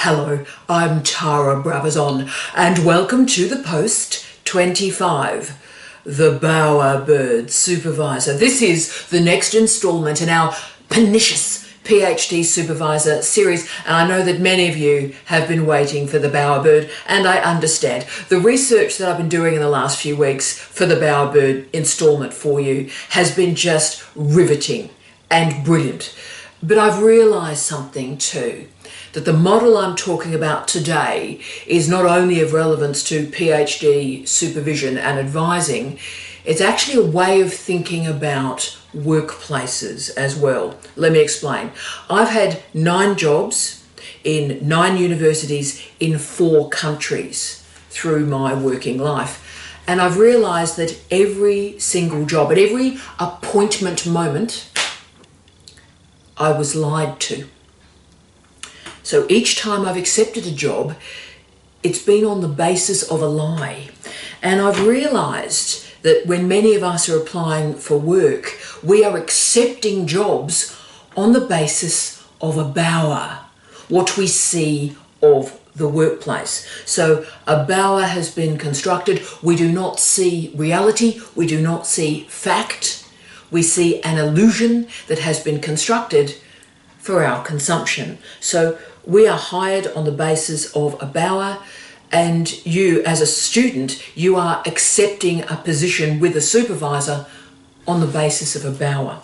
Hello, I'm Tara Brabazon, and welcome to the Post 25, the Bowerbird Supervisor. This is the next instalment in our pernicious PhD Supervisor series, and I know that many of you have been waiting for the Bowerbird, and I understand. The research that I've been doing in the last few weeks for the Bowerbird instalment for you has been just riveting and brilliant. But I've realised something too, that the model I'm talking about today is not only of relevance to PhD supervision and advising, it's actually a way of thinking about workplaces as well. Let me explain. I've had 9 jobs in 9 universities in 4 countries through my working life. And I've realised that every single job, at every appointment moment, I was lied to. So each time I've accepted a job, it's been on the basis of a lie. And I've realised that when many of us are applying for work, we are accepting jobs on the basis of a bower, what we see of the workplace. So a bower has been constructed. We do not see reality. We do not see fact. We see an illusion that has been constructed for our consumption. So we are hired on the basis of a bower, and you as a student, you are accepting a position with a supervisor on the basis of a bower.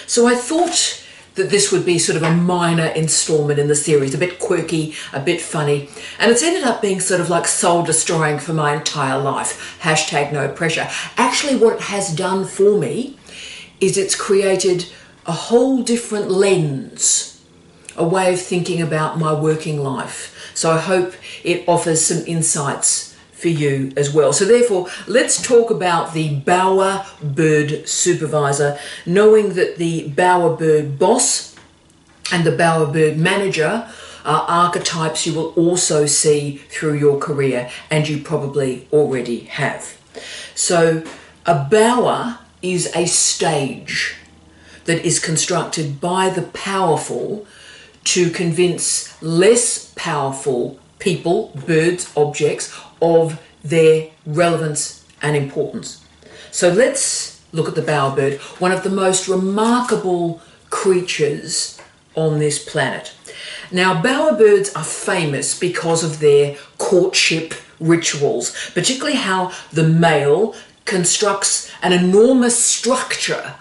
So I thought that this would be sort of a minor installment in the series, a bit quirky, a bit funny, and it's ended up being sort of like soul destroying for my entire life. Hashtag no pressure. Actually, what it has done for me is it's created a whole different lens, a way of thinking about my working life. So I hope it offers some insights for you as well. So therefore, let's talk about the Bowerbird Supervisor, knowing that the Bowerbird boss and the Bowerbird manager are archetypes you will also see through your career, and you probably already have. So a bower is a stage that is constructed by the powerful to convince less powerful people, birds, objects, of their relevance and importance. So let's look at the bowerbird, one of the most remarkable creatures on this planet. Now, bowerbirds are famous because of their courtship rituals, particularly how the male constructs an enormous structure,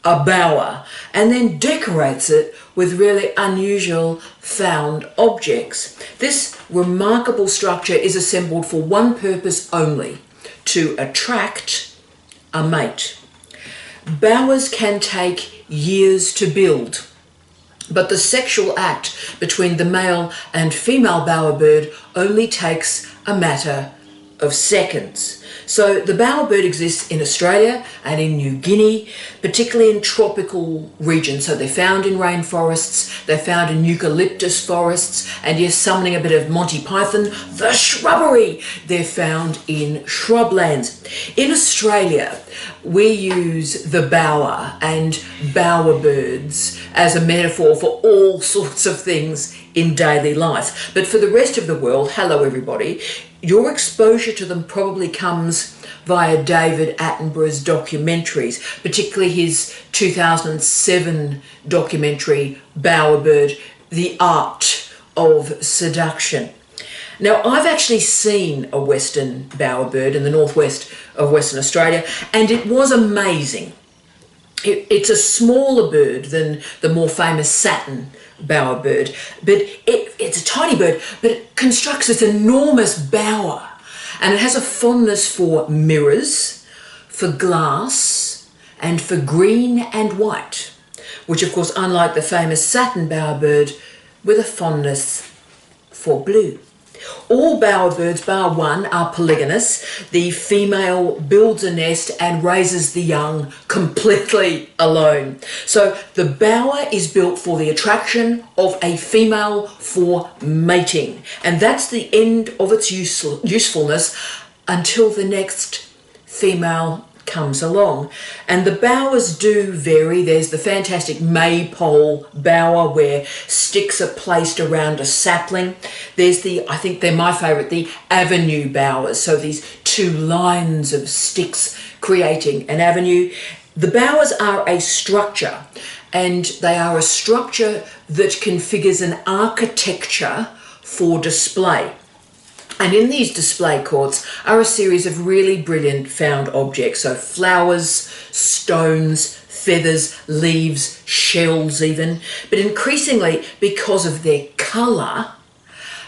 a bower, and then decorates it with really unusual found objects. This remarkable structure is assembled for one purpose only: to attract a mate. Bowers can take years to build, but the sexual act between the male and female bowerbird only takes a matter of seconds. So the bowerbird exists in Australia and in New Guinea, particularly in tropical regions. So they're found in rainforests, they're found in eucalyptus forests, and yes, summoning a bit of Monty Python, the shrubbery. They're found in shrublands. In Australia, we use the bower and bowerbirds as a metaphor for all sorts of things in daily life. But for the rest of the world, hello everybody, your exposure to them probably comes via David Attenborough's documentaries, particularly his 2007 documentary, Bowerbird, The Art of Seduction. Now, I've actually seen a Western bowerbird in the northwest of Western Australia, and it was amazing. It's a smaller bird than the more famous satin bowerbird, but it's a tiny bird, but it constructs this enormous bower, and it has a fondness for mirrors, for glass, and for green and white, which of course, unlike the famous satin bowerbird, with a fondness for blue. All bowerbirds, bar one, are polygynous. The female builds a nest and raises the young completely alone. So the bower is built for the attraction of a female for mating. And that's the end of its usefulness until the next female comes along. And the bowers do vary. There's the fantastic maypole bower where sticks are placed around a sapling. There's the, I think they're my favourite, the avenue bowers. So these two lines of sticks creating an avenue. The bowers are a structure, and they are a structure that configures an architecture for display. And in these display courts are a series of really brilliant found objects. So flowers, stones, feathers, leaves, shells even. But increasingly, because of their colour,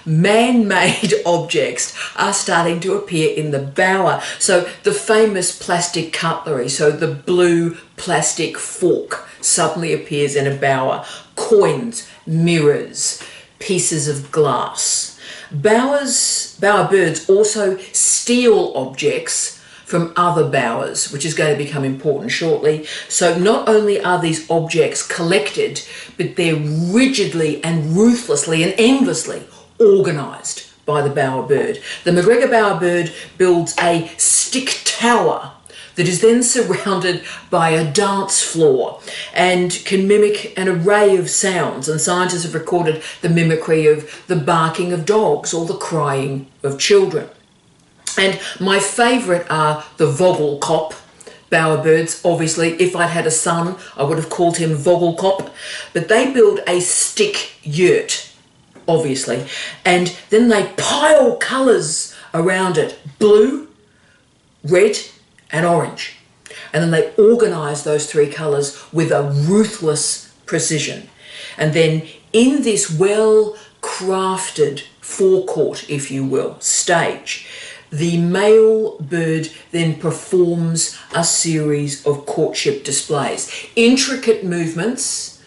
man-made objects are starting to appear in the bower. So the famous plastic cutlery, so the blue plastic fork suddenly appears in a bower. Coins, mirrors, pieces of glass. Bower birds also steal objects from other bowers, which is going to become important shortly. So not only are these objects collected, but they're rigidly and ruthlessly and endlessly organised by the bower bird. The McGregor bowerbird builds a stick tower that is then surrounded by a dance floor and can mimic an array of sounds. And scientists have recorded the mimicry of the barking of dogs or the crying of children. And my favourite are the Vogelkop bowerbirds. Obviously, if I'd had a son, I would have called him Vogelkop. But they build a stick yurt, obviously, and then they pile colours around it: blue, red, and orange. And then they organise those three colours with a ruthless precision. And then in this well-crafted forecourt, if you will, stage, the male bird then performs a series of courtship displays. Intricate movements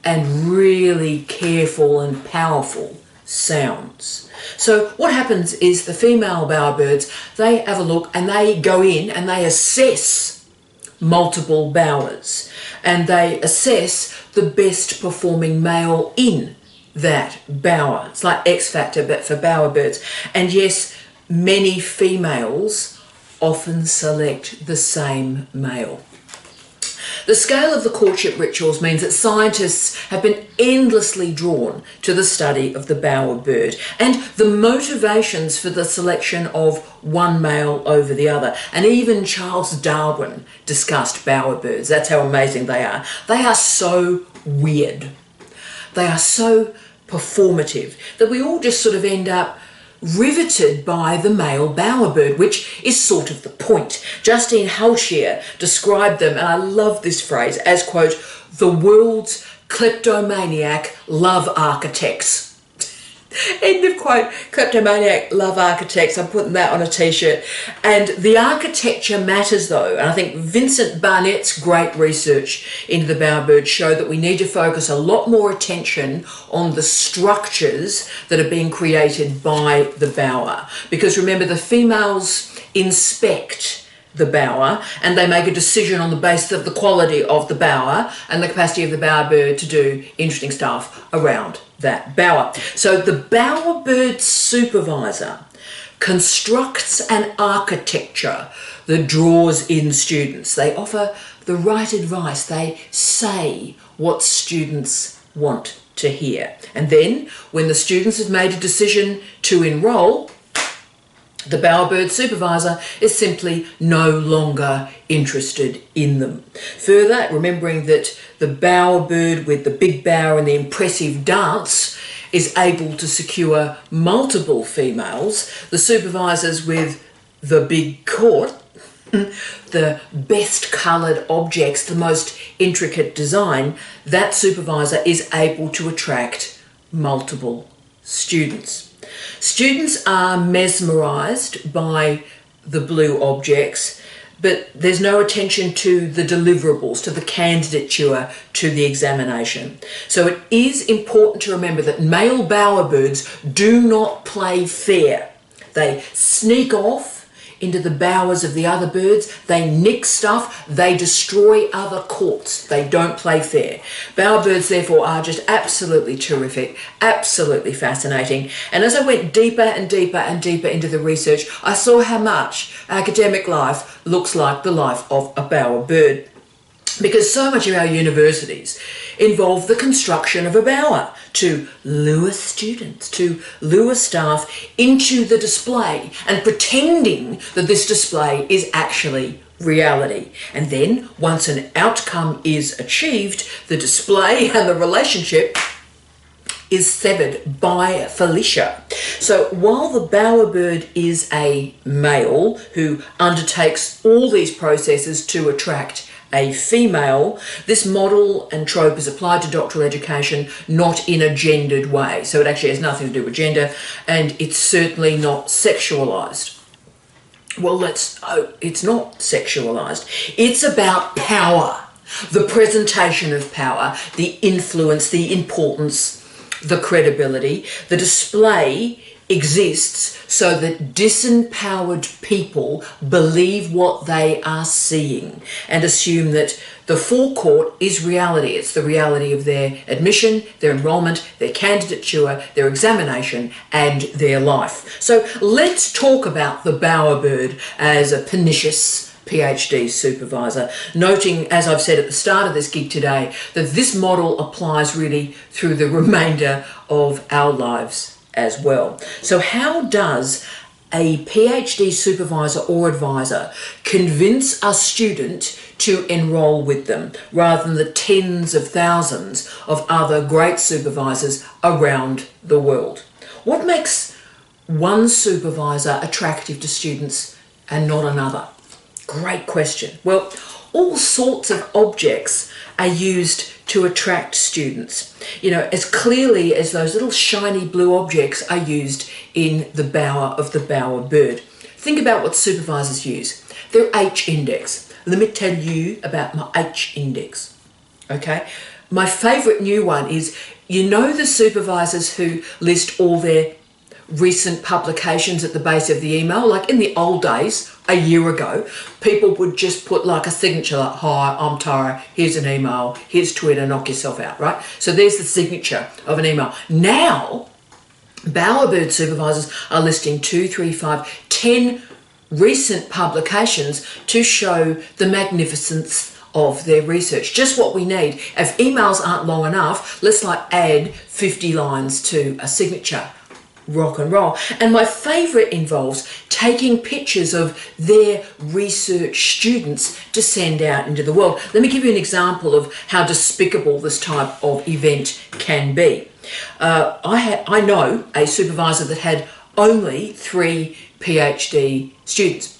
and really careful and powerful sounds. So what happens is the female bowerbirds, they have a look and they go in and they assess multiple bowers, and they assess the best performing male in that bower. It's like X Factor, but for bowerbirds. And yes, many females often select the same male. The scale of the courtship rituals means that scientists have been endlessly drawn to the study of the bowerbird and the motivations for the selection of one male over the other. And even Charles Darwin discussed bowerbirds. That's how amazing they are. They are so weird. They are so performative that we all just sort of end up riveted by the male bowerbird, which is sort of the point. Justine Halshier described them, and I love this phrase, as, quote, the world's kleptomaniac love architects. End of quote. Kleptomaniac love architects. I'm putting that on a t-shirt. And the architecture matters though. And I think Vincent Barnett's great research into the bowerbird showed that we need to focus a lot more attention on the structures that are being created by the bower. Because remember, the females inspect the bower and they make a decision on the basis of the quality of the bower and the capacity of the bowerbird to do interesting stuff around that bower. So the bowerbird supervisor constructs an architecture that draws in students. They offer the right advice. They say what students want to hear. And then when the students have made a decision to enrol, the bowerbird supervisor is simply no longer interested in them. Further, remembering that the bowerbird with the big bower and the impressive dance is able to secure multiple females, the supervisors with the big court, the best coloured objects, the most intricate design, that supervisor is able to attract multiple students. Students are mesmerised by the blue objects, but there's no attention to the deliverables, to the candidature, to the examination. So it is important to remember that male bowerbirds do not play fair. They sneak off into the bowers of the other birds. They nick stuff. They destroy other courts. They don't play fair. Bowerbirds, therefore, are just absolutely terrific, absolutely fascinating. And as I went deeper and deeper and deeper into the research, I saw how much academic life looks like the life of a bowerbird. Because so much of our universities involve the construction of a bower to lure students, to lure staff into the display and pretending that this display is actually reality. And then once an outcome is achieved, the display and the relationship is severed by Felicia. So while the bowerbird is a male who undertakes all these processes to attract a female, this model and trope is applied to doctoral education not in a gendered way. So it actually has nothing to do with gender, and it's certainly not sexualized. Well, let's hope it's not sexualized. It's about power, the presentation of power, the influence, the importance, the credibility. The display exists so that disempowered people believe what they are seeing and assume that the forecourt is reality. It's the reality of their admission, their enrolment, their candidature, their examination, and their life. So let's talk about the bowerbird as a pernicious PhD supervisor, noting, as I've said at the start of this gig today, that this model applies really through the remainder of our lives as well. So how does a PhD supervisor or advisor convince a student to enrol with them rather than the tens of thousands of other great supervisors around the world? What makes one supervisor attractive to students and not another? Great question. Well, all sorts of objects are used to attract students, you know, as clearly as those little shiny blue objects are used in the bower of the bowerbird. Think about what supervisors use. Their H-index. Let me tell you about my H-index, okay? My favourite new one is, you know, the supervisors who list all their recent publications at the base of the email. Like in the old days, a year ago, people would just put like a signature like, "Hi, I'm Tara, here's an email, here's Twitter, knock yourself out," right? So there's the signature of an email. Now, bowerbird supervisors are listing 2, 3, 5, 10 recent publications to show the magnificence of their research. Just what we need. If emails aren't long enough, let's like add 50 lines to a signature. Rock and roll. And my favourite involves taking pictures of their research students to send out into the world. Let me give you an example of how despicable this type of event can be. I know a supervisor that had only 3 PhD students,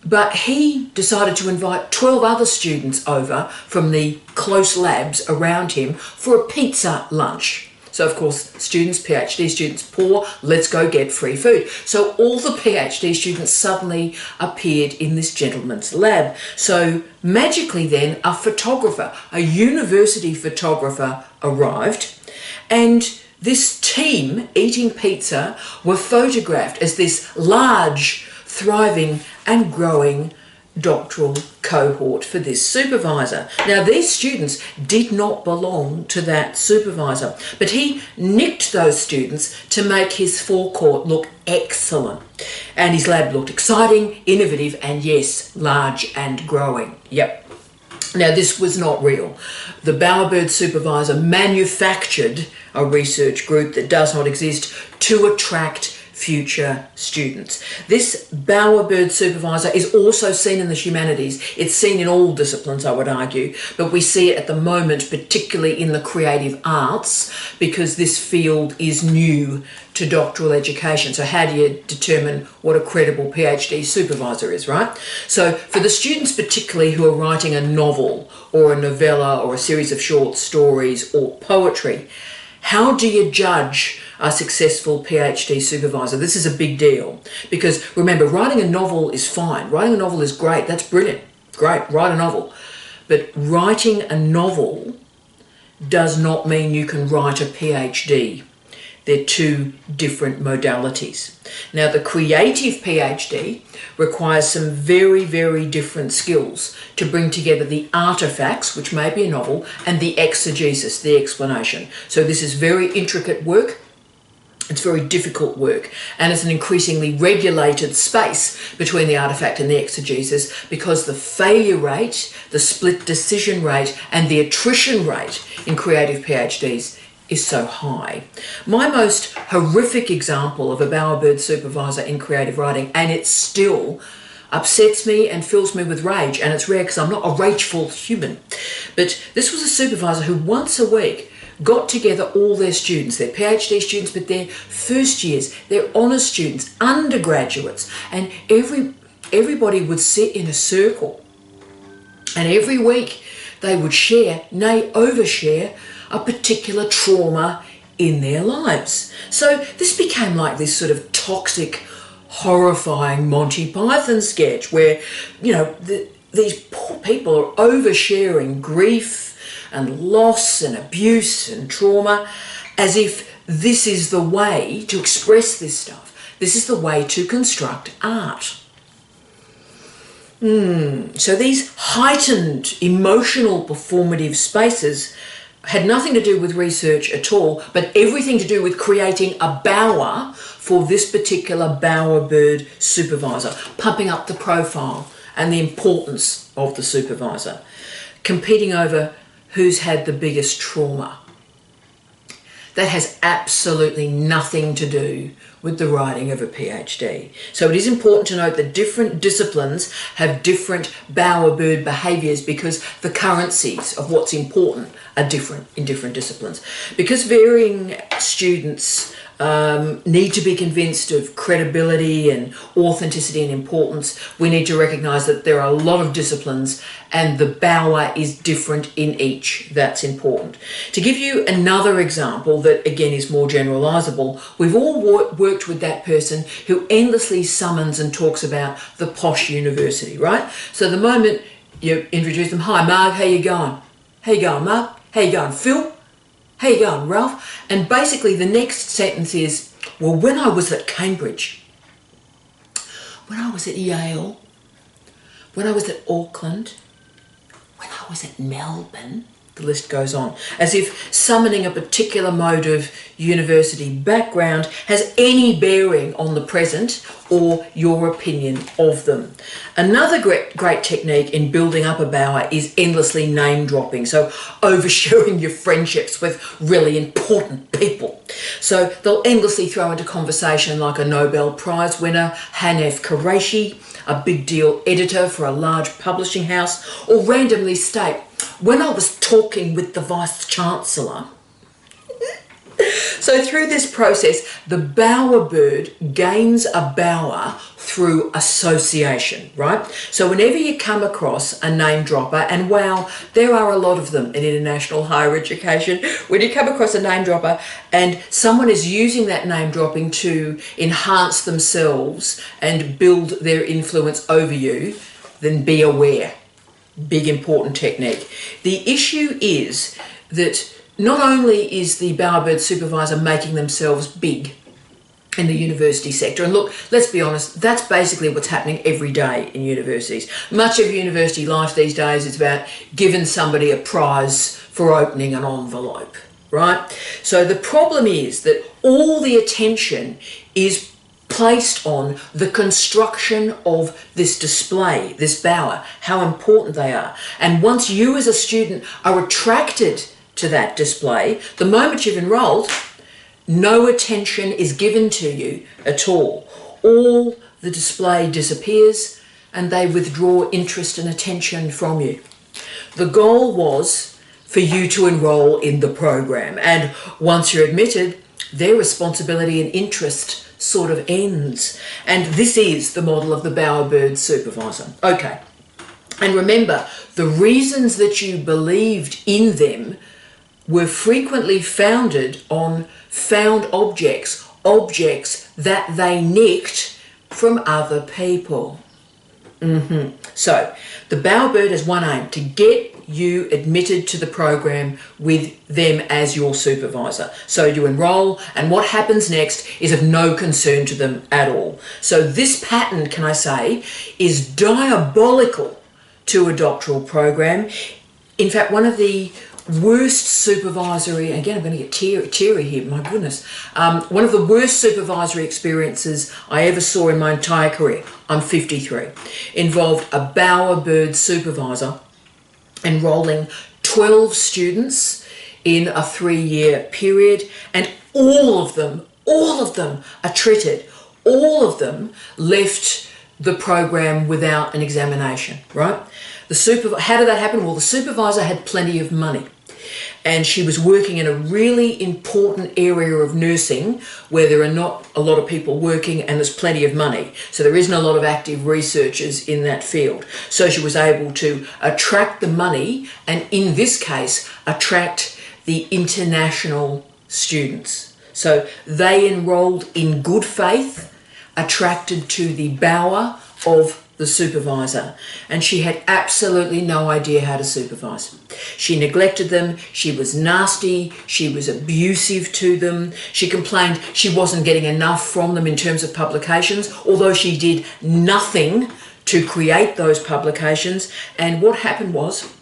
but he decided to invite 12 other students over from the close labs around him for a pizza lunch. So of course, students, PhD students, poor, let's go get free food. So all the PhD students suddenly appeared in this gentleman's lab. So magically then, a photographer, a university photographer arrived, and this team eating pizza were photographed as this large, thriving and growing doctoral cohort for this supervisor. Now, these students did not belong to that supervisor, but he nicked those students to make his forecourt look excellent. And his lab looked exciting, innovative, and yes, large and growing. Yep. Now, this was not real. The bowerbird supervisor manufactured a research group that does not exist to attract future students. This bowerbird supervisor is also seen in the humanities. It's seen in all disciplines, I would argue, but we see it at the moment, particularly in the creative arts, because this field is new to doctoral education. So how do you determine what a credible PhD supervisor is, right? So for the students particularly who are writing a novel or a novella or a series of short stories or poetry, how do you judge a successful PhD supervisor? This is a big deal because remember, writing a novel is fine. Writing a novel is great. That's brilliant. Great, write a novel. But writing a novel does not mean you can write a PhD. They're two different modalities. Now, the creative PhD requires some very, very different skills to bring together the artifacts, which may be a novel, and the exegesis, the explanation. So this is very intricate work. It's very difficult work, and it's an increasingly regulated space between the artifact and the exegesis, because the failure rate, the split decision rate, and the attrition rate in creative PhDs is so high. My most horrific example of a bowerbird supervisor in creative writing, and it still upsets me and fills me with rage, and it's rare because I'm not a rageful human, but this was a supervisor who once a week got together all their students, their PhD students, but their first years, their honours students, undergraduates, and everybody would sit in a circle, and every week they would share, nay overshare, a particular trauma in their lives. So this became like this sort of toxic, horrifying Monty Python sketch where, you know, these poor people are oversharing grief and loss and abuse and trauma, as if this is the way to express this stuff. This is the way to construct art. So these heightened emotional performative spaces had nothing to do with research at all, but everything to do with creating a bower for this particular bowerbird supervisor, pumping up the profile and the importance of the supervisor, competing over who's had the biggest trauma. That has absolutely nothing to do with the writing of a PhD. So it is important to note that different disciplines have different bowerbird behaviours, because the currencies of what's important are different in different disciplines. Because varying students need to be convinced of credibility and authenticity and importance, we need to recognise that there are a lot of disciplines and the bower is different in each. That's important. To give you another example that again is more generalisable, we've all worked with that person who endlessly summons and talks about the posh university, right? So the moment you introduce them, "Hi Marg, how you going? How you going, Marg? How you going, Phil? How you going, Ralph?" And basically the next sentence is, "Well, when I was at Cambridge, when I was at Yale, when I was at Auckland, when I was at Melbourne," the list goes on, as if summoning a particular mode of university background has any bearing on the present or your opinion of them. Another great technique in building up a bower is endlessly name dropping, so oversharing your friendships with really important people. So they'll endlessly throw into conversation like a Nobel Prize winner, Hanif Kureishi, a big deal editor for a large publishing house, or randomly state, "When I was talking with the Vice Chancellor." So through this process, the bowerbird gains a bower through association, right? So whenever you come across a name dropper, and wow, there are a lot of them in international higher education, when you come across a name dropper and someone is using that name dropping to enhance themselves and build their influence over you, then be aware. Big important technique. The issue is that not only is the bowerbird supervisor making themselves big in the university sector, and look, let's be honest, that's basically what's happening every day in universities. Much of university life these days is about giving somebody a prize for opening an envelope, right? So the problem is that all the attention is placed on the construction of this display, this bower, how important they are. And once you as a student are attracted to that display, the moment you've enrolled, no attention is given to you at all. All the display disappears and they withdraw interest and attention from you. The goal was for you to enroll in the program, and once you're admitted, their responsibility and interest sort of ends. And this is the model of the bowerbird supervisor. Okay, and remember, the reasons that you believed in them were frequently founded on found objects, objects that they nicked from other people. So the bowerbird has one aim: to get you admitted to the program with them as your supervisor. So you enroll, and what happens next is of no concern to them at all. So this pattern, can I say, is diabolical to a doctoral program. In fact, one of the worst supervisory, again I'm going to get teary here, my goodness, one of the worst supervisory experiences I ever saw in my entire career, I'm 53, involved a Bowerbird supervisor enrolling 12 students in a 3-year period, and all of them are treated, all of them left the program without an examination, right? How did that happen? Well, the supervisor had plenty of money, and she was working in a really important area of nursing where there are not a lot of people working and there's plenty of money. So there isn't a lot of active researchers in that field. So she was able to attract the money, and in this case, attract the international students. So they enrolled in good faith, attracted to the bower of the supervisor, and she had absolutely no idea how to supervise. She neglected them, she was nasty, she was abusive to them, she complained she wasn't getting enough from them in terms of publications, although she did nothing to create those publications. And what happened was,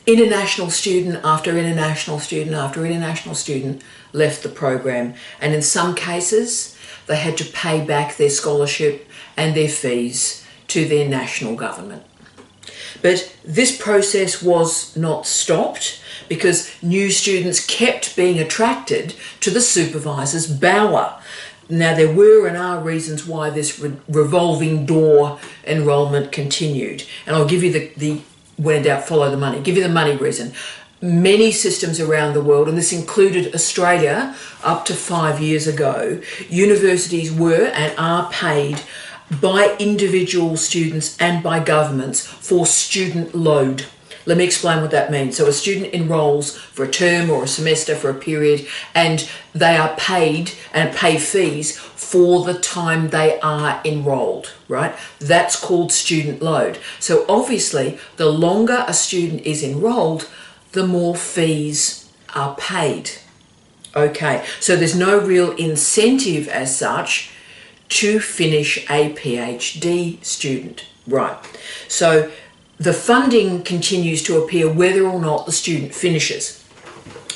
international student after international student after international student left the program, and in some cases they had to pay back their scholarship and their fees to their national government. But this process was not stopped because new students kept being attracted to the supervisor's bower. Now, there were and are reasons why this revolving door enrolment continued. And I'll give you the when in doubt, follow the money. Give you the money reason. Many systems around the world, and this included Australia up to 5 years ago, universities were and are paid by individual students and by governments for student load. Let me explain what that means. So a student enrolls for a term or a semester for a period, and they are paid and pay fees for the time they are enrolled, right? That's called student load. So obviously, the longer a student is enrolled, the more fees are paid. Okay, so there's no real incentive as such to finish a PhD student, right? So the funding continues to appear whether or not the student finishes.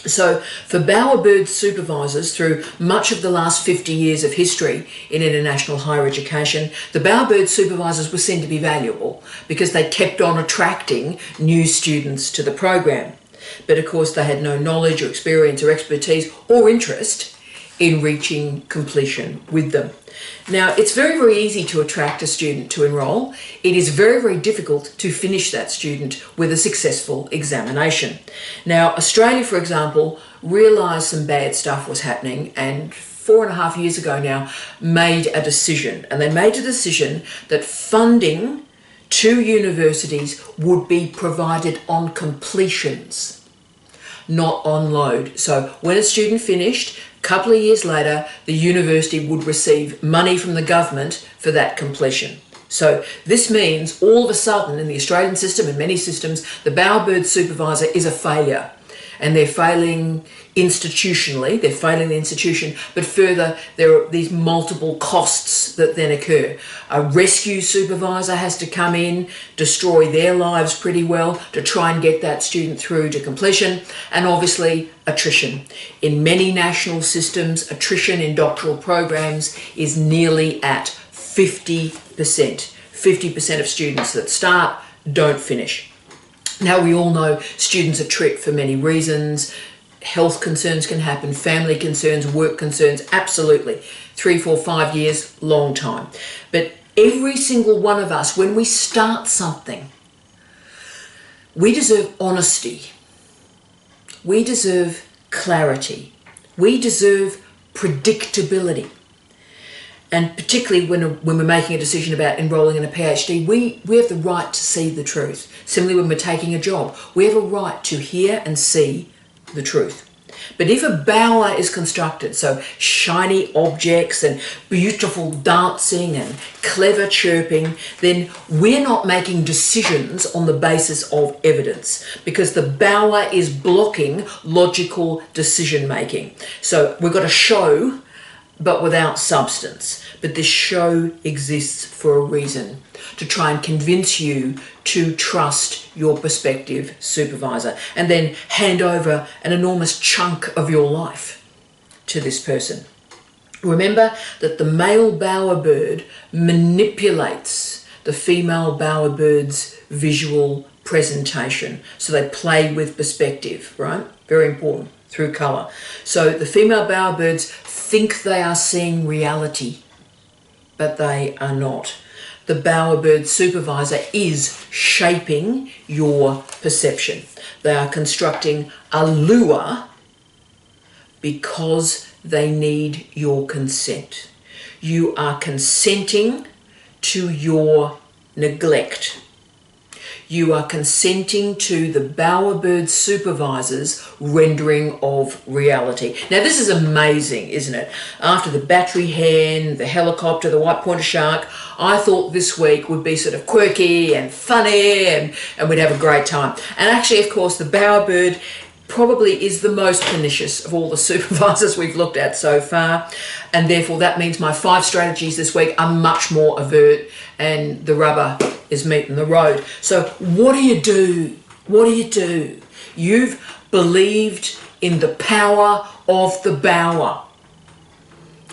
So for Bowerbird supervisors, through much of the last 50 years of history in international higher education, the Bowerbird supervisors were seen to be valuable because they kept on attracting new students to the program. But of course they had no knowledge or experience or expertise or interest in reaching completion with them. Now, it's very, very easy to attract a student to enrol. It is very, very difficult to finish that student with a successful examination. Now, Australia, for example, realised some bad stuff was happening, and 4.5 years ago now made a decision. And they made a decision that funding to universities would be provided on completions, not on load. So when a student finished, a couple of years later, the university would receive money from the government for that completion. So this means all of a sudden in the Australian system and many systems, the Bowerbird supervisor is a failure. And they're failing institutionally, they're failing the institution, but further there are these multiple costs that then occur. A rescue supervisor has to come in, destroy their lives pretty well to try and get that student through to completion, and obviously attrition. In many national systems, attrition in doctoral programs is nearly at 50%. 50% of students that start don't finish. Now, we all know students attrit for many reasons. Health concerns can happen, family concerns, work concerns, absolutely. 3, 4, 5 years, long time. But every single one of us, when we start something, we deserve honesty. We deserve clarity. We deserve predictability. And particularly when we're making a decision about enrolling in a PhD, we have the right to see the truth. Similarly, when we're taking a job, we have a right to hear and see the truth. But if a bower is constructed, so shiny objects and beautiful dancing and clever chirping, then we're not making decisions on the basis of evidence, because the bower is blocking logical decision making. So we've got a show, but without substance. But this show exists for a reason, to try and convince you to trust your prospective supervisor and then hand over an enormous chunk of your life to this person. Remember that the male bowerbird manipulates the female bowerbird's visual presentation. So they play with perspective, right? Very important, through colour. So the female bowerbirds think they are seeing reality, but they are not. The bowerbird supervisor is shaping your perception. They are constructing a lure because they need your consent. You are consenting to your neglect. You are consenting to the bowerbird supervisor's rendering of reality. Now, this is amazing, isn't it? After the battery hen, the helicopter, the white pointer shark, I thought this week would be sort of quirky and funny and we'd have a great time. And actually, of course, the bowerbird probably is the most pernicious of all the supervisors we've looked at so far, and therefore that means my 5 strategies this week are much more overt and the rubber is meeting the road. So what do you do? What do you do? You've believed in the power of the bower,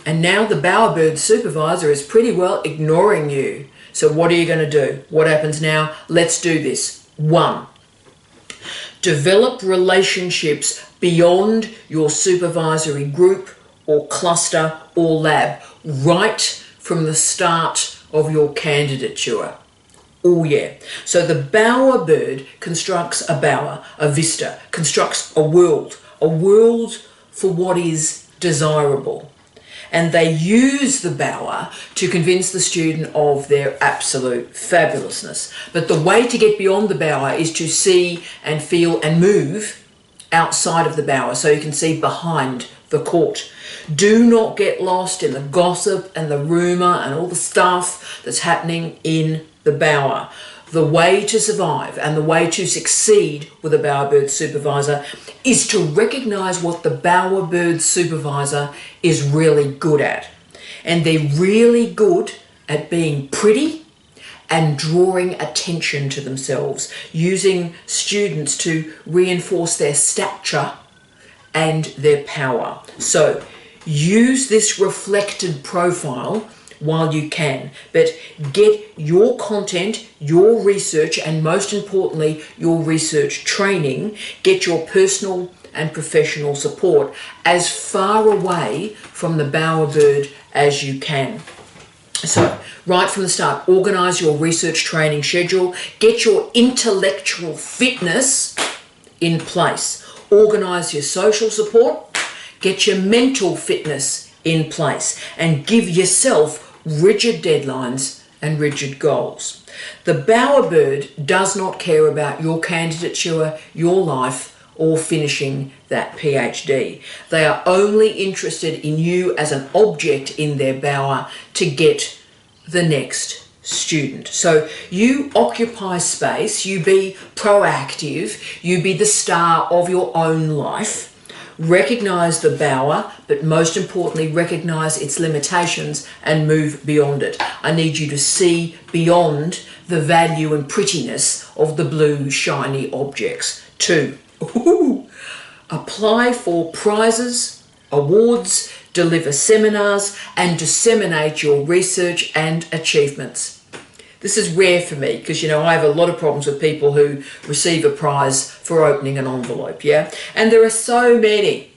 and now the bowerbird supervisor is pretty well ignoring you. So what are you going to do? What happens now? Let's do this. 1. Develop relationships beyond your supervisory group or cluster or lab right from the start of your candidature. Oh yeah. So the bowerbird constructs a bower, a vista, constructs a world for what is desirable. And they use the bower to convince the student of their absolute fabulousness. But the way to get beyond the bower is to see and feel and move outside of the bower, so you can see behind the court. Do not get lost in the gossip and the rumour and all the stuff that's happening in the bower. The way to survive and the way to succeed with a bowerbird supervisor is to recognise what the bowerbird supervisor is really good at. And they're really good at being pretty and drawing attention to themselves, using students to reinforce their stature and their power. So use this reflected profile while you can, but get your content, your research, and most importantly, your research training, get your personal and professional support as far away from the bowerbird as you can. So right from the start, organise your research training schedule, get your intellectual fitness in place, organise your social support, get your mental fitness in place, and give yourself rigid deadlines and rigid goals. The bowerbird does not care about your candidature, your life, or finishing that PhD. They are only interested in you as an object in their bower to get the next student. So you occupy space, you be proactive, you be the star of your own life. Recognise the bower, but most importantly, recognise its limitations and move beyond it. I need you to see beyond the value and prettiness of the blue shiny objects. 2, apply for prizes, awards, deliver seminars, and disseminate your research and achievements. This is rare for me because, you know, I have a lot of problems with people who receive a prize for opening an envelope, yeah? And there are so many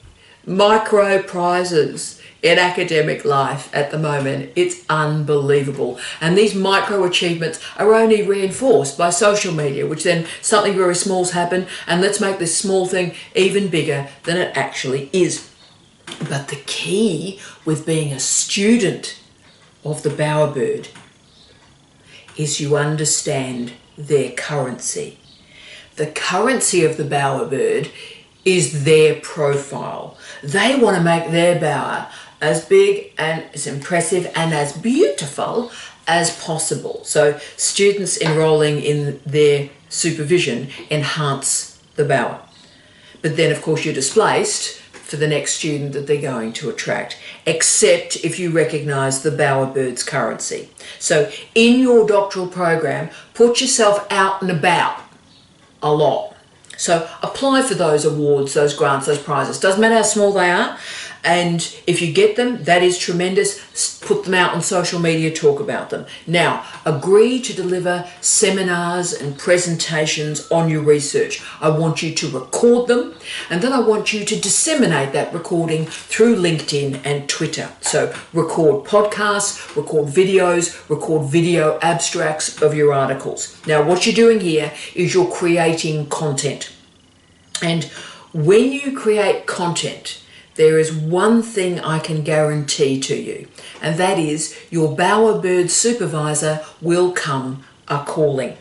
micro prizes in academic life at the moment. It's unbelievable. And these micro achievements are only reinforced by social media, which then something very small's happened, and let's make this small thing even bigger than it actually is. But the key with being a student of the bowerbird is you understand their currency. The currency of the bowerbird is their profile. They want to make their bower as big and as impressive and as beautiful as possible. So students enrolling in their supervision enhance the bower. But then of course you're displaced for the next student that they're going to attract, except if you recognise the bowerbird's currency. So in your doctoral program, put yourself out and about a lot. So apply for those awards, those grants, those prizes. Doesn't matter how small they are. And if you get them, that is tremendous. Put them out on social media, talk about them. Now, agree to deliver seminars and presentations on your research. I want you to record them, and then I want you to disseminate that recording through LinkedIn and Twitter. So record podcasts, record videos, record video abstracts of your articles. Now, what you're doing here is you're creating content. And when you create content, there is one thing I can guarantee to you, and that is your bowerbird supervisor will come a-calling.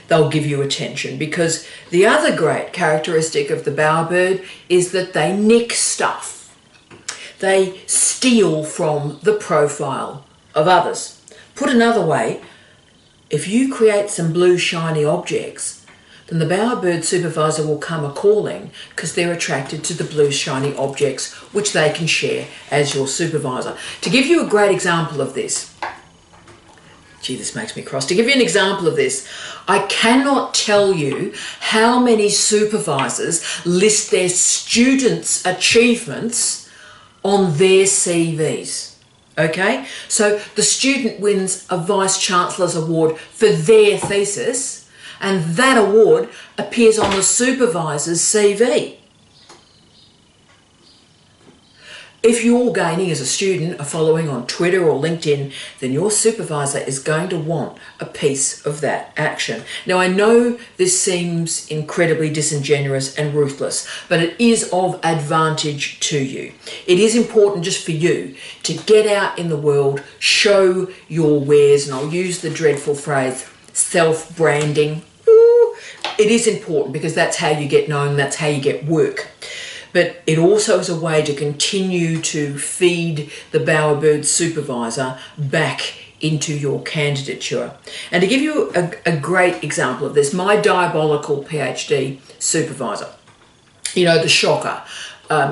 They'll give you attention, because the other great characteristic of the bowerbird is that they nick stuff. They steal from the profile of others. Put another way, if you create some blue shiny objects, then the bowerbird supervisor will come a-calling because they're attracted to the blue shiny objects which they can share as your supervisor. To give you a great example of this, gee, this makes me cross. To give you an example of this, I cannot tell you how many supervisors list their students' achievements on their CVs. Okay, so the student wins a Vice-Chancellor's Award for their thesis, and that award appears on the supervisor's CV. If you're gaining as a student a following on Twitter or LinkedIn, then your supervisor is going to want a piece of that action. Now, I know this seems incredibly disingenuous and ruthless, but it is of advantage to you. It is important just for you to get out in the world, show your wares, and I'll use the dreadful phrase, self-branding. It is important because that's how you get known, that's how you get work. But it also is a way to continue to feed the bowerbird supervisor back into your candidature. And to give you a great example of this, my diabolical PhD supervisor, you know, the shocker,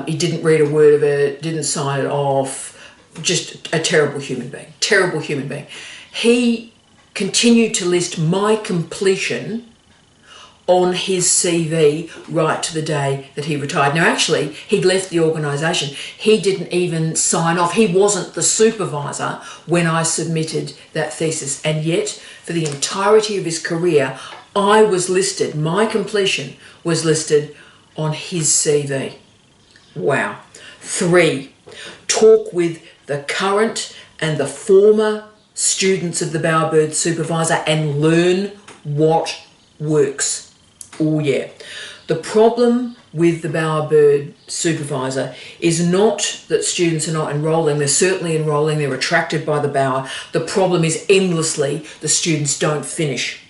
he didn't read a word of it, didn't sign it off, just a terrible human being. He continued to list my completion on his CV right to the day that he retired. Now, actually, he'd left the organisation. He didn't even sign off. He wasn't the supervisor when I submitted that thesis. And yet, for the entirety of his career, I was listed, my completion was listed on his CV. Wow. 3, talk with the current and the former students of the bowerbird supervisor and learn what works. Oh yeah. The problem with the bowerbird supervisor is not that students are not enrolling. They're certainly enrolling. They're attracted by the bower. The problem is endlessly the students don't finish.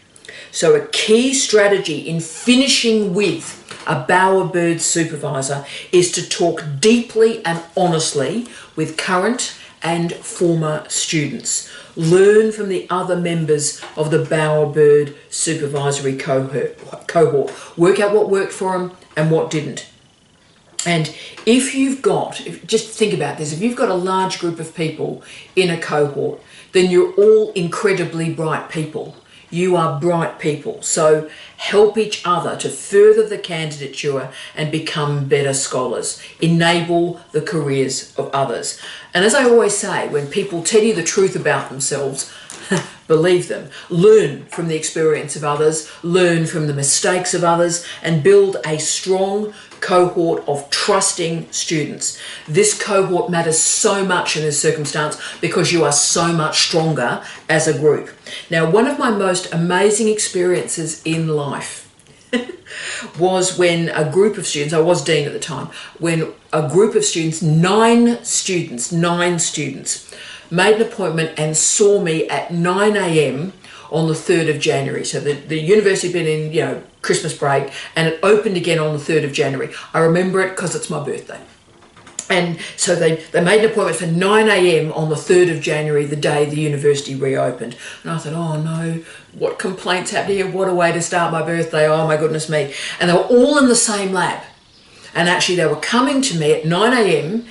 So a key strategy in finishing with a bowerbird supervisor is to talk deeply and honestly with current and former students. Learn from the other members of the bowerbird supervisory cohort. Work out what worked for them and what didn't. And just think about this, if you've got a large group of people in a cohort, then you're all incredibly bright people. You are bright people, so help each other to further the candidature and become better scholars. Enable the careers of others. And as I always say, when people tell you the truth about themselves, believe them. Learn from the experience of others, learn from the mistakes of others, and build a strong cohort of trusting students. This cohort matters so much in this circumstance because you are so much stronger as a group. Now, one of my most amazing experiences in life was when a group of students, I was dean at the time, when a group of students, 9 students, made an appointment and saw me at 9 a.m. on the 3rd of January. So the university had been in, Christmas break, and it opened again on the 3rd of January. I remember it because it's my birthday. And so they made an appointment for 9 a.m. on the 3rd of January, the day the university reopened. And I thought, oh no, what complaints happening here? What a way to start my birthday. Oh my goodness me. And they were all in the same lab. And actually they were coming to me at 9 a.m.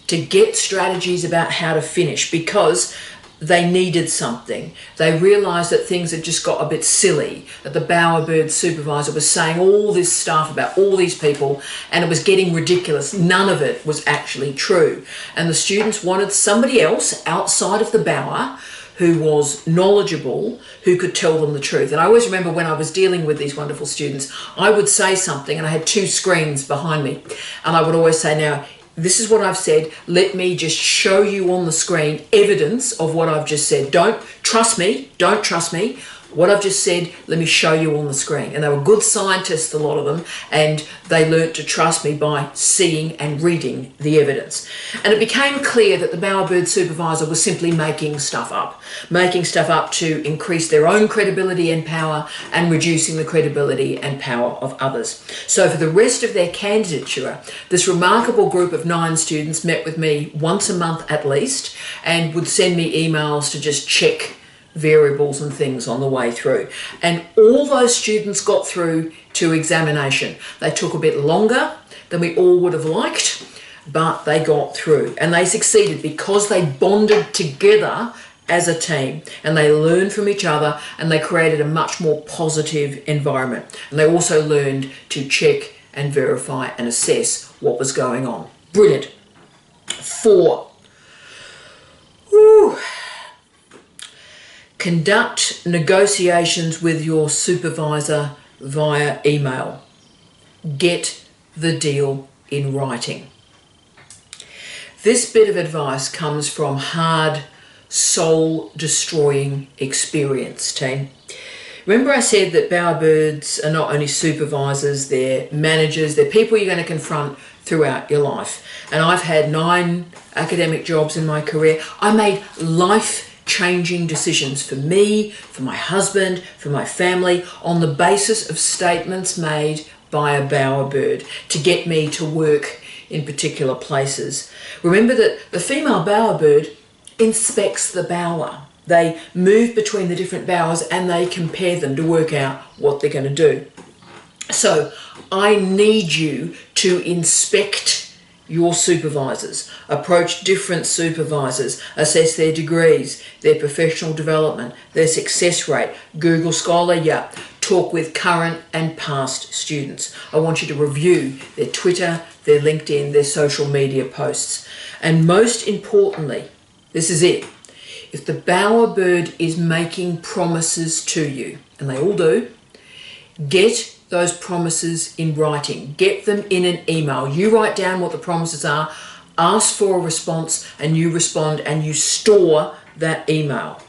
to get strategies about how to finish, because they needed something. They realised that things had just got a bit silly, that the Bowerbird supervisor was saying all this stuff about all these people, and it was getting ridiculous. None of it was actually true. And the students wanted somebody else outside of the Bower who was knowledgeable, who could tell them the truth. And I always remember when I was dealing with these wonderful students, I would say something, and I had 2 screens behind me, and I would always say, now, this is what I've said. Let me just show you on the screen evidence of what I've just said. Don't trust me. Don't trust me. What I've just said, let me show you on the screen. And they were good scientists, a lot of them, and they learnt to trust me by seeing and reading the evidence. And it became clear that the Bowerbird supervisor was simply making stuff up to increase their own credibility and power, and reducing the credibility and power of others. So for the rest of their candidature, this remarkable group of 9 students met with me once a month at least, and would send me emails to just check variables and things on the way through. And all those students got through to examination. They took a bit longer than we all would have liked, but they got through, and they succeeded because they bonded together as a team, and they learned from each other, and they created a much more positive environment. And they also learned to check and verify and assess what was going on. Brilliant. 4. Woo. Conduct negotiations with your supervisor via email. Get the deal in writing. This bit of advice comes from hard, soul-destroying experience, team. Remember I said that Bowerbirds are not only supervisors, they're managers, they're people you're going to confront throughout your life. And I've had 9 academic jobs in my career. I made life-changing decisions for me, for my husband, for my family, on the basis of statements made by a Bowerbird to get me to work in particular places. Remember that the female Bowerbird inspects the bower. They move between the different bowers and they compare them to work out what they're going to do. So I need you to inspect your supervisors, approach different supervisors, assess their degrees, their professional development, their success rate, Google Scholar, yeah, talk with current and past students. I want you to review their Twitter, their LinkedIn, their social media posts. And most importantly, this is it. If the Bowerbird is making promises to you, and they all do, get those promises in writing. Get them in an email. You write down what the promises are, ask for a response, and you respond and you store that email.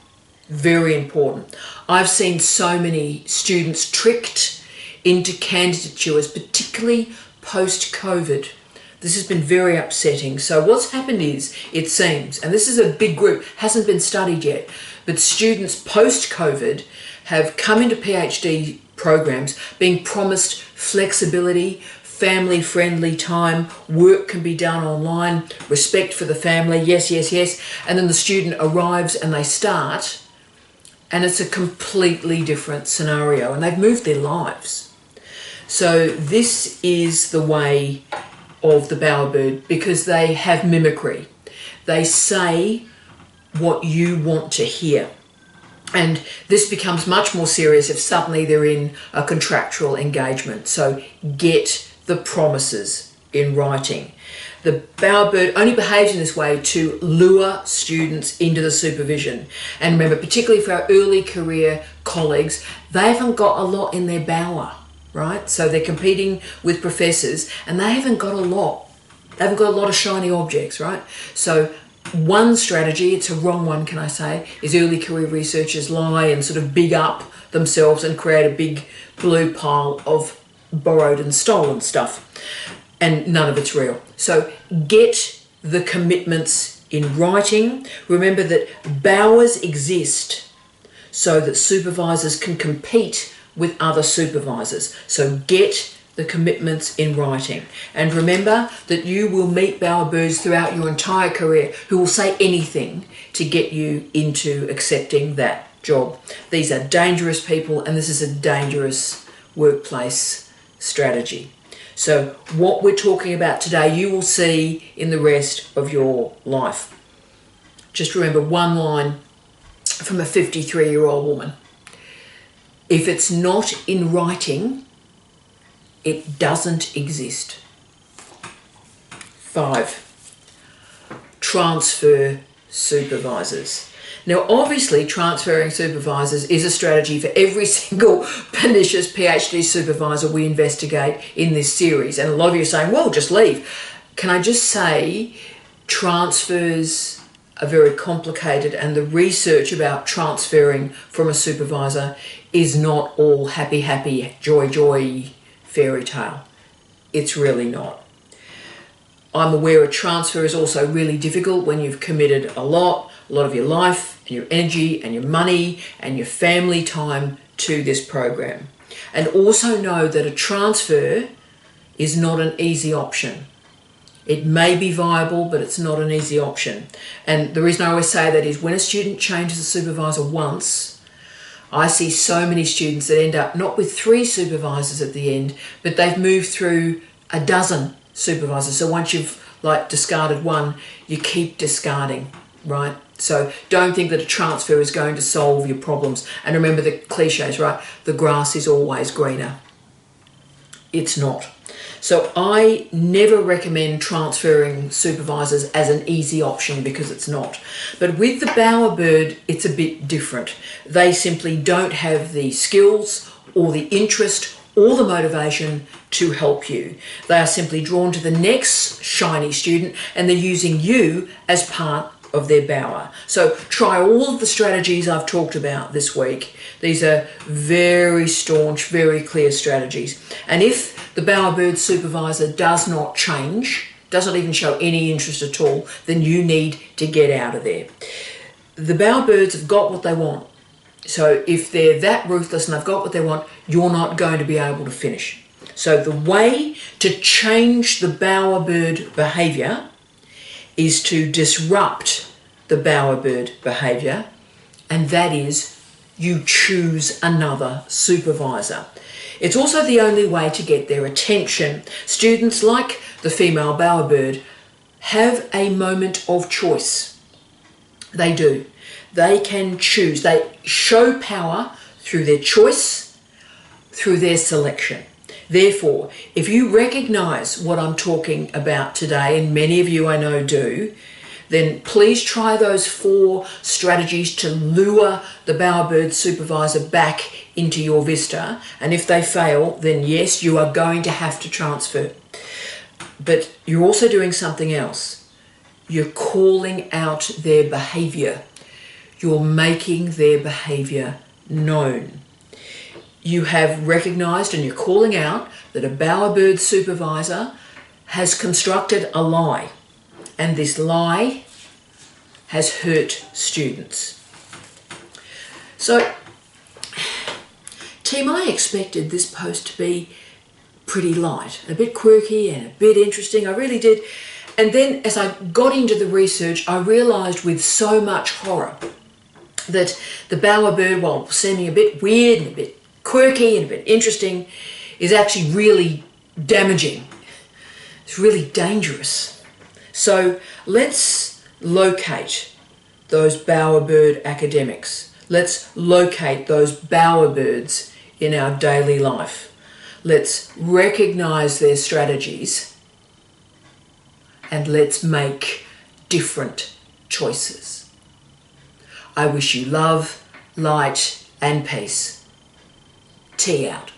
Very important. I've seen so many students tricked into candidatures, particularly post-COVID. This has been very upsetting. So what's happened is, it seems, and this is a big group, hasn't been studied yet, but students post-COVID have come into PhD programs being promised flexibility, family-friendly time, work can be done online, respect for the family, yes, yes, yes, and then the student arrives and they start, and it's a completely different scenario, and they've moved their lives. So this is the way of the Bowerbird, because they have mimicry. They say what you want to hear. And this becomes much more serious if suddenly they're in a contractual engagement. So get the promises in writing. The Bowerbird only behaves in this way to lure students into the supervision. And remember, particularly for our early career colleagues, they haven't got a lot in their bower, right? So they're competing with professors and they haven't got a lot. They haven't got a lot of shiny objects, right? So one strategy, it's a wrong one, can I say, is early career researchers lie and sort of big up themselves and create a big blue pile of borrowed and stolen stuff. And none of it's real. So get the commitments in writing. Remember that bowers exist so that supervisors can compete with other supervisors. So get the commitments in writing. And remember that you will meet bowerbirds throughout your entire career who will say anything to get you into accepting that job. These are dangerous people, and this is a dangerous workplace strategy. So what we're talking about today, you will see in the rest of your life. Just remember one line from a 53-year-old woman. If it's not in writing, it doesn't exist. 5, transfer supervisors. Now, obviously, transferring supervisors is a strategy for every single pernicious PhD supervisor we investigate in this series. And a lot of you are saying, well, just leave. Can I just say, transfers are very complicated, and the research about transferring from a supervisor is not all happy, happy, joy, joy fairy tale. It's really not. I'm aware a transfer is also really difficult when you've committed a lot of your life and your energy and your money and your family time to this program. And also know that a transfer is not an easy option. It may be viable, but it's not an easy option. And the reason I always say that is when a student changes a supervisor once, I see so many students that end up not with 3 supervisors at the end, but they've moved through a dozen supervisors. So once you've discarded one, you keep discarding, right? So don't think that a transfer is going to solve your problems. And remember the cliches, right? The grass is always greener. It's not. So I never recommend transferring supervisors as an easy option, because it's not. But with the bowerbird, it's a bit different. They simply don't have the skills or the interest or the motivation to help you. They are simply drawn to the next shiny student, and they're using you as part of their bower. So try all of the strategies I've talked about this week. These are very staunch, very clear strategies. And if the bowerbird supervisor does not change, does not even show any interest at all, then you need to get out of there. The bowerbirds have got what they want. So if they're that ruthless and they've got what they want, you're not going to be able to finish. So the way to change the bowerbird behaviour is to disrupt the bowerbird behaviour, and that is you choose another supervisor. It's also the only way to get their attention. Students, like the female bowerbird, have a moment of choice. They do. They can choose. They show power through their choice, through their selection. Therefore, if you recognise what I'm talking about today, and many of you I know do, then please try those 4 strategies to lure the bowerbird supervisor back into your vista. And if they fail, then yes, you are going to have to transfer. But you're also doing something else. You're calling out their behaviour. You're making their behaviour known. You have recognised and you're calling out that a bowerbird supervisor has constructed a lie, and this lie has hurt students. So, team, I expected this post to be pretty light, a bit quirky and a bit interesting. I really did. And then as I got into the research, I realised with so much horror that the bowerbird, while seeming a bit weird and a bit quirky and a bit interesting, is actually really damaging. It's really dangerous. So let's locate those bowerbird academics. Let's locate those bowerbirds in our daily life. Let's recognise their strategies, and let's make different choices. I wish you love, light and peace. Tea out.